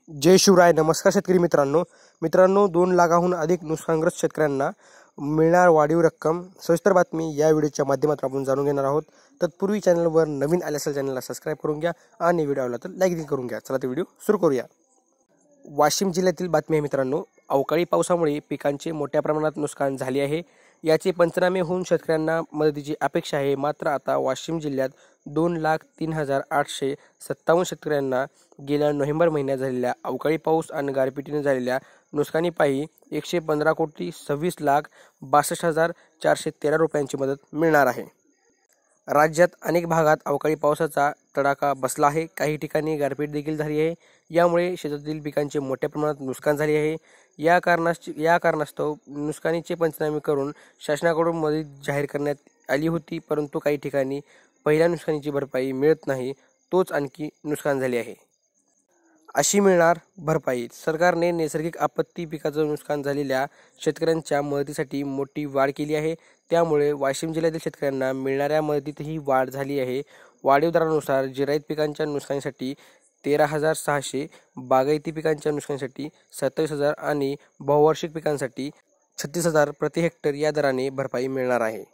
जय शिवराय. नमस्कार शेतकरी मित्रांनो 2 लाखाहून अधिक नुकसानग्रस्त शेतकऱ्यांना मिळणार वाढीव रक्कम सविस्तर बातमी या व्हिडिओच्या माध्यमातून आपण जाणून घेणार आहोत. तत्पूर्वी चॅनलवर नवीन आले असेल चॅनलला सबस्क्राइब करून घ्या आणि व्हिडिओ आवडला तर लाईक करून घ्या. चला तर व्हिडिओ सुरू करूया. वाशिम जिल्ह्यातील बातमी आहे मित्रांनो. अवकाळी पावसामुळे पिकांचे मोठ्या प्रमाणात नुकसान झाले आहे. याचे पंचनामे होऊन शेतकऱ्यांना मदतीची अपेक्षा आहे. मात्र आता वाशिम जिल्ह्यात 2,03,857 शेतकऱ्यांना गेल्या नोव्हेंबर महिन्यात झालेल्या अवकाळी पाऊस आणि गारपिटीने झालेल्या नुकसानीपायी 115,26,62,413 रुपयांची मदत मिळणार आहे. राज्यात अनेक भागात अवकाळी पावसाचा तडाखा बसला आहे. काही ठिकाणी गारपीट देखील झाली आहे. यामुळे शेतातील पिकांचे मोठ्या प्रमाणात नुकसान झाले आहे. या कारणास्तव नुकसानीचे पंचनामे करून शासनाकडून मदत जाहीर करण्यात आली होती, परंतु काही ठिकाणी पहिल्या नुकसानीची भरपाई मिळत नाही. तोच आणखी नुकसान झाले आहे. अशी मिळणार भरपाई. सरकारने नैसर्गिक आपत्ती पिकाचं नुकसान झालेल्या शेतकऱ्यांच्या मदतीसाठी मोठी वाढ केली आहे. त्यामुळे वाशिम जिल्ह्यातील शेतकऱ्यांना मिळणाऱ्या मदतीतही वाढ झाली आहे. वाढीव दरानुसार जिरायत पिकांच्या नुकसानीसाठी 13,600, बागायती पिकांच्या नुकसानीसाठी 27,000 आणि बहुवार्षिक पिकांसाठी 36,000 प्रति हेक्टर या दराने भरपाई मिळणार आहे.